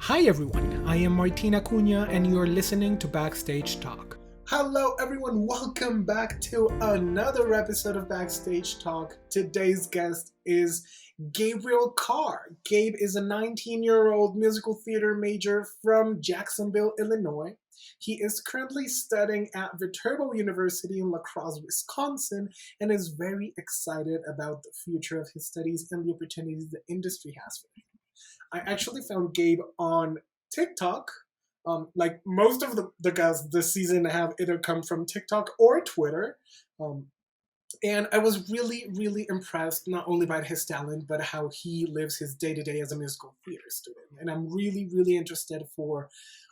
Hi everyone, I am Martina Cunha and you're listening to Backstage Talk. Hello everyone, welcome back to another episode of Backstage Talk. Today's guest is Gabriel Karr. Gabe is a 19-year-old musical theater major from Jacksonville, Illinois. He is currently studying at Viterbo University in La Crosse, Wisconsin, and is very excited about the future of his studies and the opportunities the industry has for him. I actually found Gabe on TikTok. Like most of the guests this season have either come from TikTok or Twitter. Um, and I was really, really impressed not only by his talent, but how he lives his day to day as a musical theater student. And I'm really, really interested for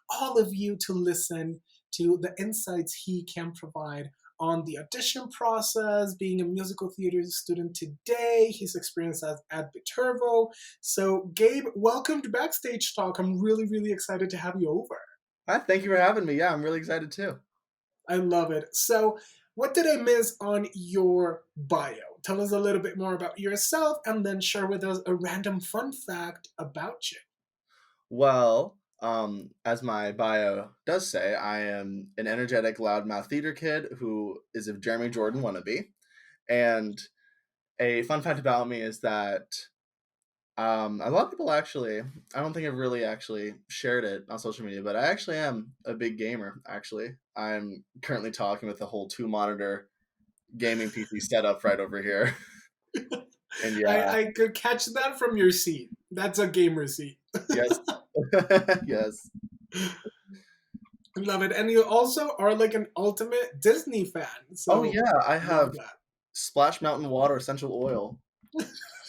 all of you to listen to the insights he can provide on the audition process, being a musical theater student today, his experience at Viterbo. So, Gabe, welcome to Backstage Talk. I'm really, really excited to have you over. Hi, thank you for having me. Yeah, I'm really excited too. I love it. So, what did I miss on your bio? Tell us a little bit more about yourself and then share with us a random fun fact about you. Well, as my bio does say, I am an energetic, loudmouth theater kid who is a Jeremy Jordan wannabe. And a fun fact about me is that a lot of people actually, I don't think I've really actually shared it on social media, but I actually am a big gamer, actually. I'm currently talking with a whole 2-monitor gaming PC setup right over here. And yeah, I could catch that from your seat. That's a gamer seat. yes, yes. Love it. And you also are like an ultimate Disney fan. Oh So yeah, I love have that. Splash Mountain Water essential oil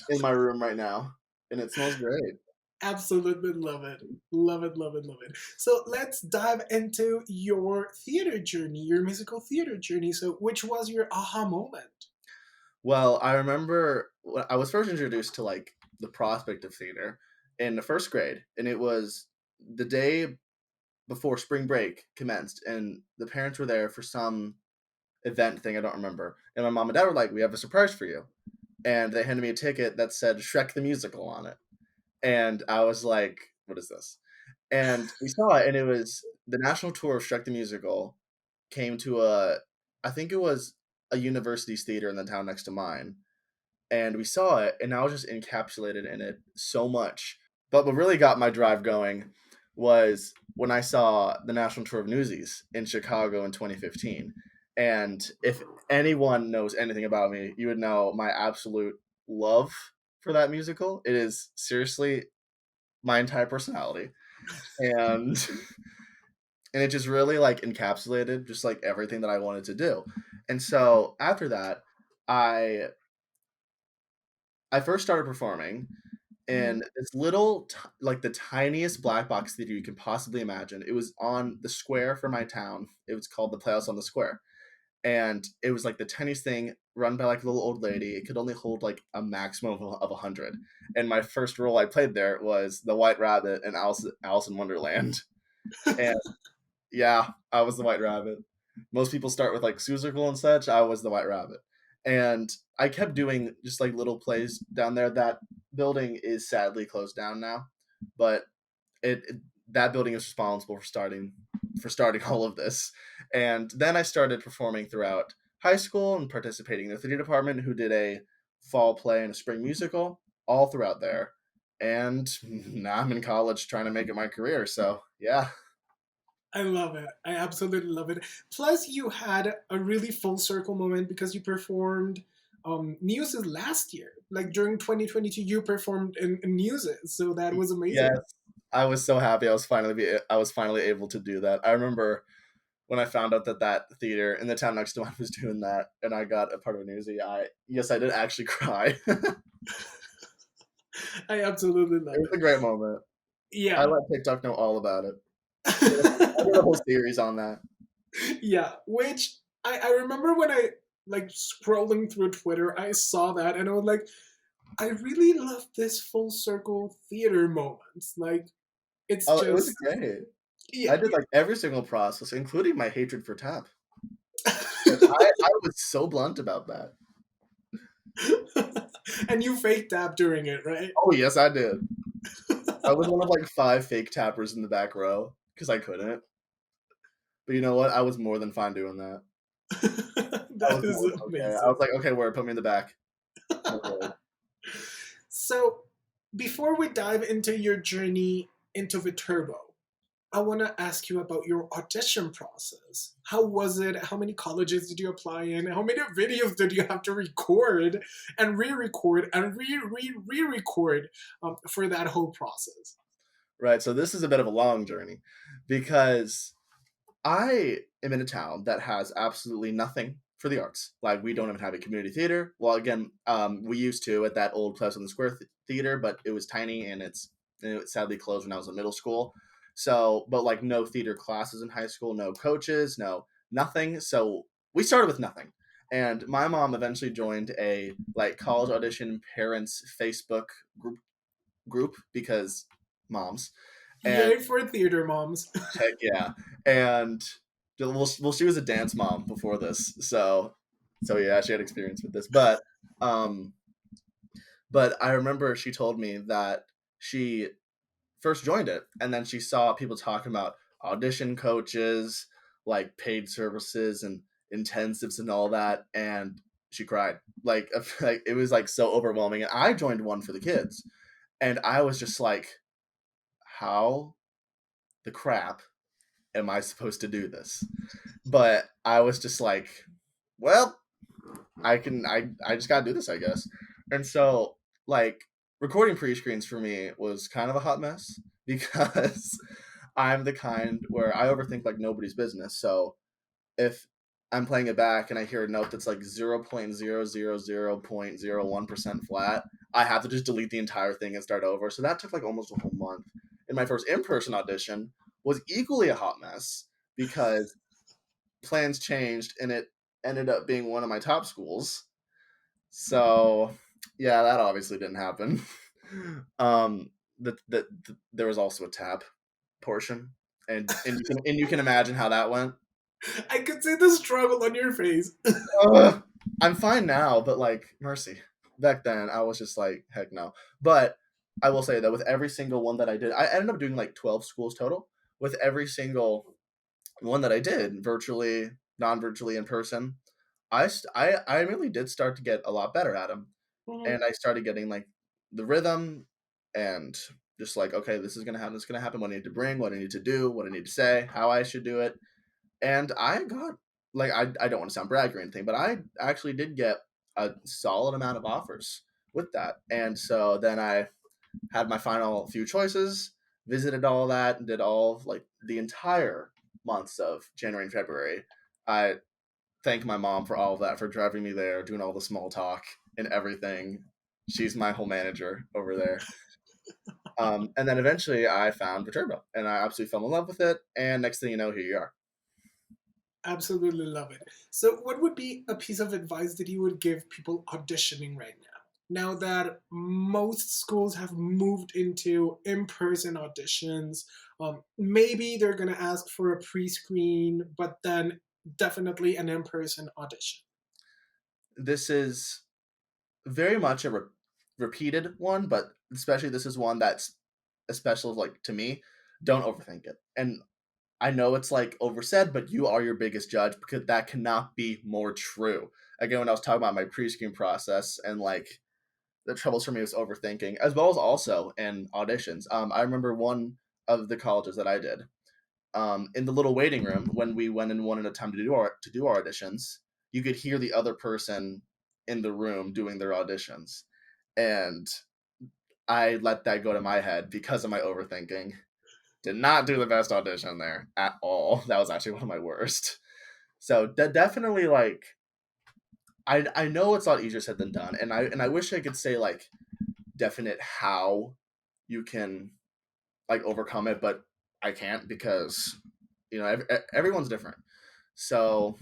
in my room right now, and it smells great. Absolutely love it. Love it, love it, love it. So let's dive into your theater journey, your musical theater journey. So, which was your aha moment? Well, I remember when I was first introduced to like the prospect of theater in the first grade, and it was the day before spring break commenced, and the parents were there for some event thing I don't remember, and my mom and dad were like, "We have a surprise for you," and they handed me a ticket that said Shrek the Musical on it, and I was like, "What is this?" And we saw it, and it was the national tour of Shrek the Musical came to I think it was a university's theater in the town next to mine, and we saw it, and I was just encapsulated in it so much. But what really got my drive going was when I saw the national tour of Newsies in Chicago in 2015. And if anyone knows anything about me, you would know my absolute love for that musical. It is seriously my entire personality. And and it just really like encapsulated just like everything that I wanted to do. And so after that, I I first started performing Mhm. in this little like the tiniest black box theater you can possibly imagine. It was on the square for my town. It was called the Playhouse on the Square. And it was like the tiniest thing run by like a little old lady. It could only hold like a maximum of 100. And my first role I played there was the White Rabbit in Alice in Wonderland. And yeah, I was the White Rabbit. Most people start with like Seussical and such. I was the White Rabbit. And I kept doing just like little plays down there. That building is sadly closed down now, but it that building is responsible for starting all of this. And then I started performing throughout high school and participating in the theater department, who did a fall play and a spring musical all throughout there. And now I'm in college trying to make it my career. So yeah. I love it. I absolutely love it. Plus, you had a really full circle moment because you performed Muses last year. Like during 2022, you performed in Muses. So that was Yes, amazing. I was so happy I was finally able to do that. I remember when I found out that that theater in the town next to mine was doing that, and I got a part of a newsie. I did actually cry. It I absolutely love was it. a great moment. I Yeah. let TikTok know all about it. I did a whole series on that. Yeah. Which I remember when I like scrolling through Twitter, I saw that and I was like, I really love this full circle theater moments. Like, it's Oh, it was just, great. yeah. I did like every single process, including my hatred for tap. And I was so blunt about that. And you faked tap during it, right? Oh yes, I did. I was one of like 5 fake tappers in the back row because I couldn't. But you know what? I was more than fine doing that. I That was is more than okay. I amazing. was like, okay, word, put me in the back. No worries. So, before we dive into your journey into Viterbo, I want to ask you about your audition process. How was it? How many colleges did you apply in? How many videos did you have to record and re-record and re-record for that whole process? Right. So this is a bit of a long journey because I am in a town that has absolutely nothing for the arts. Like we don't even have a community theater. Well, again, we used to at that old Pleasant Square theater, but it was tiny and it sadly closed when I was in middle school. So, but like no theater classes in high school, no coaches, no nothing. So we started with nothing. And my mom eventually joined a like college audition parents Facebook group because moms. And Yay for theater moms. heck yeah. And well, she was a dance mom before this, so yeah, she had experience with this. Um, but I remember she told me that she first joined it, and then she saw people talking about audition coaches, like paid services and intensives and all that, and she cried. Like it was like so overwhelming. And I joined one for the kids, and I was just like, how the crap am I supposed to do this? But I was just like, well, I just gotta do this, I guess. And so like recording pre-screens for me was kind of a hot mess because I'm the kind where I overthink like nobody's business. So if I'm playing it back and I hear a note that's like 0.000.01% flat, I have to just delete the entire thing and start over. So that took like almost a whole month. And my first in-person audition was equally a hot mess because plans changed and it ended up being one of my top schools. So yeah, that obviously didn't happen. um, there was also a tap portion, and you can imagine how that went. I could see the struggle on your face. I'm fine now, but like mercy. Back then, I was just like, heck no. But I will say that with every single one that I did, I ended up doing like 12 schools total. With every single one that I did, virtually, non-virtually, in person, I really did start to get a lot better at them, Mhm. and I started getting like the rhythm, and just like, okay, this is gonna happen. This is gonna happen. What I need to bring, what I need to do, what I need to say, how I should do it, and I got like I don't want to sound braggy or anything, but I actually did get a solid amount of offers with that. And so then I had my final few choices, visited all that, and did all like the entire months of January and February. I thank my mom for all of that, for driving me there, doing all the small talk and everything. She's my whole manager over there. And then eventually I found Viterbo and I absolutely fell in love with it. And next thing you know, here you are. Absolutely love it. So, what would be a piece of advice that you would give people auditioning right now? Now that most schools have moved into in person auditions, maybe they're going to ask for a pre screen, but then definitely an in person audition. This is very much a repeated one, but especially this is one that's especially like to me. Don't overthink it. And I know it's like oversaid, but you are your biggest judge because that cannot be more true. Again, when I was talking about my pre-screen process and like the troubles for me was overthinking, as well as also in auditions. I remember one of the colleges that I did. In the little waiting room when we went in one at a time to do our auditions, you could hear the other person in the room doing their auditions, and I let that go to my head because of my overthinking. Did not do the best audition there at all. That was actually one of my worst. So definitely like I know it's a lot easier said than done, and I wish I could say like definite how you can like overcome it, but I can't because everyone's different. So,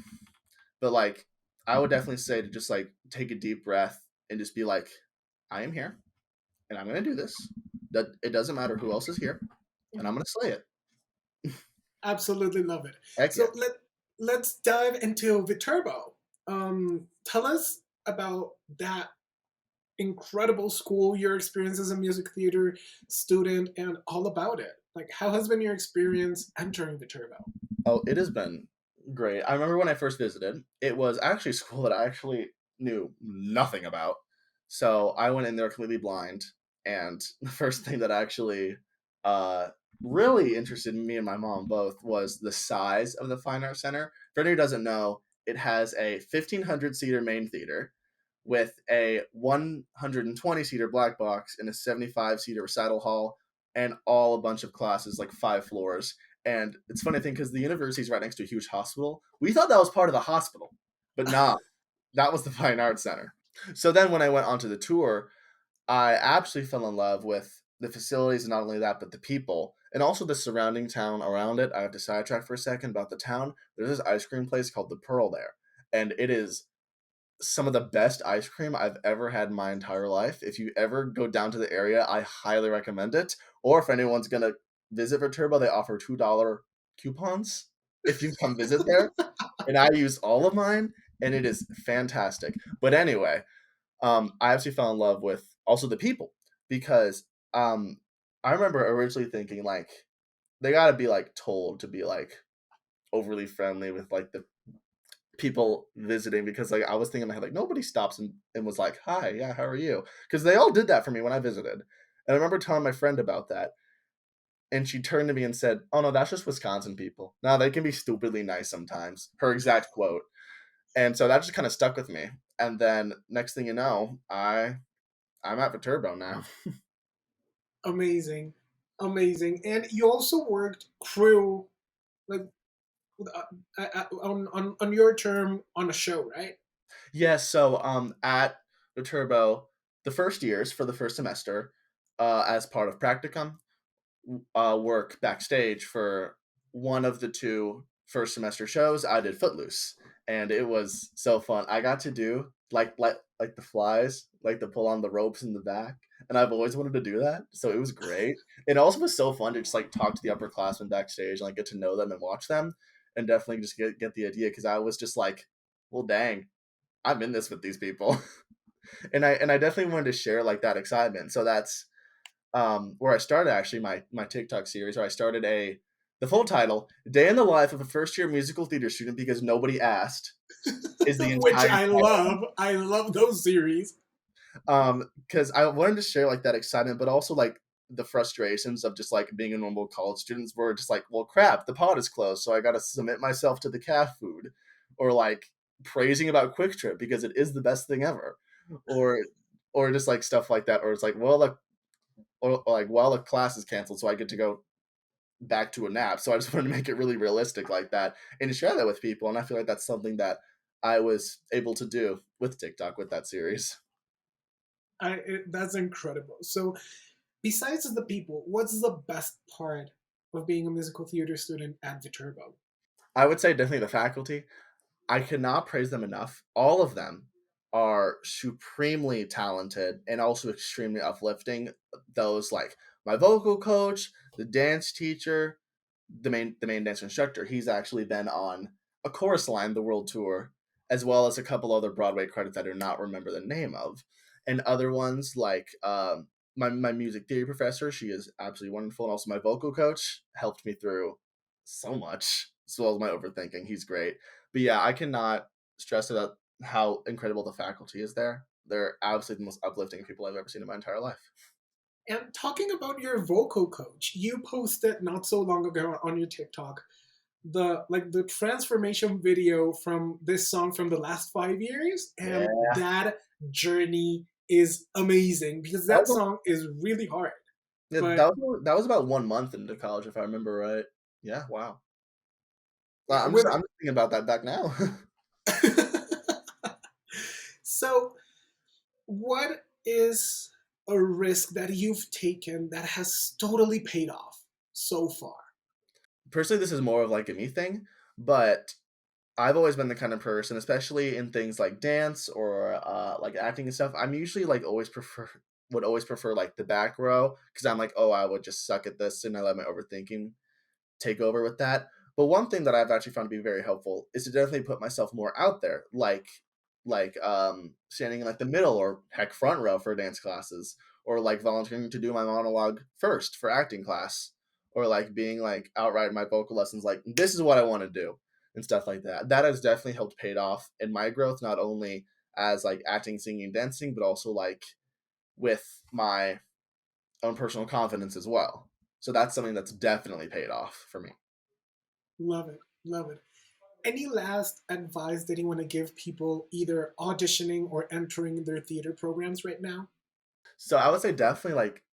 but like I would definitely say to just like take a deep breath and just be like, I am here and I'm gonna do this. That it doesn't matter who else is here, and I'm Mhm. gonna slay it. Absolutely love it. Heck yeah. So, let's dive into Viterbo. Tell us about that incredible school, your experience as a music theater student, and all about it. Like, how has been your experience entering Viterbo? Oh, it has been great. I remember when I first visited, it was actually a school that I actually knew nothing about. So I went in there completely blind. And the first thing that actually uh, really interested me and my mom both was the size of the Fine Arts Center. For anyone who doesn't know, it has a 1,500 seater main theater with a 120 seater black box and a 75 seater recital hall and all a bunch of classes, like 5 floors. And it's funny thing because the university is right next to a huge hospital. We thought that was part of the hospital, but nah, that was the Fine Arts Center. So then when I went onto the tour, I absolutely fell in love with the facilities, and not only that, but the people and also the surrounding town around it. I have to sidetrack for a second about the town. There's this ice cream place called the Pearl there, and it is some of the best ice cream I've ever had in my entire life. If you ever go down to the area, I highly recommend it. Or if anyone's gonna visit Viterbo, they offer $2 coupons if you come visit there. And I use all of mine, and it is fantastic. But anyway, I actually fell in love with also the people because I remember originally thinking like they gotta be like told to be like overly friendly with like the people visiting because like I was thinking in my head like nobody stops and was like, hi, yeah, how are you, because they all did that for me when I visited. And I remember telling my friend about that, and she turned to me and said, oh no, that's just Wisconsin people. Now they can be stupidly nice sometimes, her exact quote. And so that just kind of stuck with me. And then next thing you know, I'm at Viterbo now. Amazing, amazing. And you also worked crew, like on your term on a show, right? Yes, so at Viterbo, the first years for the first semester, as part of practicum, work backstage for one of the two first semester shows. I did Footloose, and it was so fun. I got to do like the flies, like to pull on the ropes in the back, and I've always wanted to do that. So it was great. It also was so fun to just like talk to the upperclassmen backstage and like get to know them and watch them, and definitely just get the idea because I was just like, well, dang, I'm in this with these people, and I definitely wanted to share like that excitement. So that's where I started actually my TikTok series, where I started the full title, Day in the Life of a First Year Musical Theater Student, because nobody asked, is the Which entire I title. love. I love those series. Because I wanted to share like that excitement, but also like the frustrations of just like being a normal college student where just like, well crap, the pod is closed, so I gotta submit myself to the calf food. Or like praising about Quick Trip because it is the best thing ever. Or or just like stuff like that, or it's like, well or like well the class is canceled, so I get to go back to a nap. So I just wanted to make it really realistic like that and share that with people. And I feel like that's something that I was able to do with TikTok with that series. That's incredible. So, besides the people, what's the best part of being a musical theater student at Viterbo? I would say definitely the faculty. I cannot praise them enough. All of them are supremely talented and also extremely uplifting. Those like my vocal coach, the dance teacher, the main dance instructor. He's actually been on a chorus line, the world tour, as well as a couple other Broadway credits I do not remember the name of, and other ones like my music theory professor. She is absolutely wonderful, and also my vocal coach helped me through so much, as well as my overthinking. He's great, but yeah, I cannot stress about how incredible the faculty is there. They're absolutely the most uplifting people I've ever seen in my entire life. And talking about your vocal coach, you posted not so long ago on your TikTok the transformation video from this song from the last 5 years, and Yeah, that journey is amazing because that that was song is really hard. Yeah, But that was about 1 month into college, if I remember right. Yeah, wow. Wow, I'm just with I'm just thinking about that back now. so what is a risk that you've taken that has totally paid off so far? Personally, this is more of like a me thing, but I've always been the kind of person, especially in things like dance or like acting and stuff. I'm usually like always prefer would always prefer like the back row because I'm like, oh, I would just suck at this and I let my overthinking take over with that. But one thing that I've actually found to be very helpful is to definitely put myself more out there. Like like standing in like the middle or heck front row for dance classes, or like volunteering to do my monologue first for acting class, or like being like outright in my vocal lessons, like this is what I want to do and stuff like that. That has definitely helped paid off in my growth, not only as like acting, singing, dancing, but also like with my own personal confidence as well. So that's something that's definitely paid off for me. Love it. Love it. Any last advice that you want to give people either auditioning or entering their theater programs right now? So I would say definitely like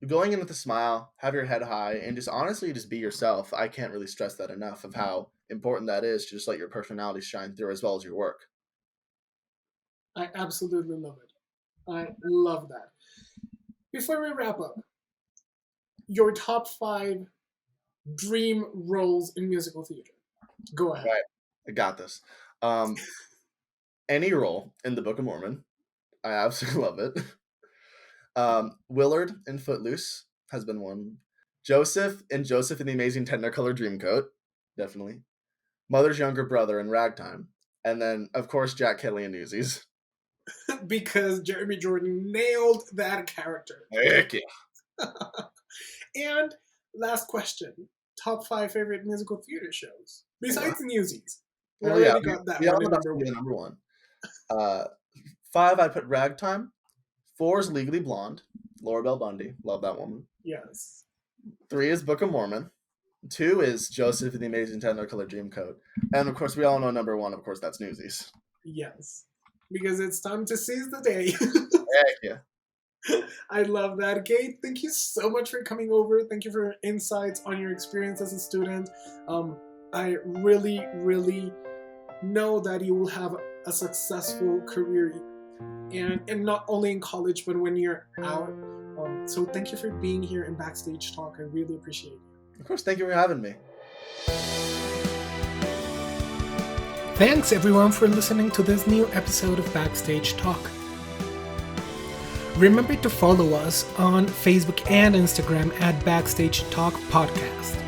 going in with a smile, have your head high, and just honestly just be yourself. I can't really stress that enough of how important that is to just let your personality shine through as well as your work. I absolutely love it. I love that. Before we wrap up, your top 5 dream roles in musical theater. Go ahead. Right. I got this. Any role in the Book of Mormon. I absolutely love it. Willard in Footloose has been one. Joseph in the Amazing Technicolor Dreamcoat. Definitely. Mother's younger brother in Ragtime. And then, of course, Jack Kelly in Newsies. Because Jeremy Jordan nailed that character. Heck yeah. And last question. Top 5 favorite musical theater shows. Besides Newsies. We already got that one number one. 5, I put Ragtime. 4 is Legally Blonde. Laura Bell Bundy. Love that woman. Yes. 3 is Book of Mormon. 2 is Joseph in the Amazing Technicolor Dreamcoat. And of course, we all know number 1, of course, that's Newsies. Yes. Because it's time to seize the day. Heck yeah. I love that. Gabe, thank you so much for coming over. Thank you for your insights on your experience as a student. I really, really know that you will have a successful career, and not only in college, but when you're out. So thank you for being here in Backstage Talk. I really appreciate it. Of course, thank you for having me. Thanks everyone for listening to this new episode of Backstage Talk. Remember to follow us on Facebook and Instagram at Backstage Talk Podcast.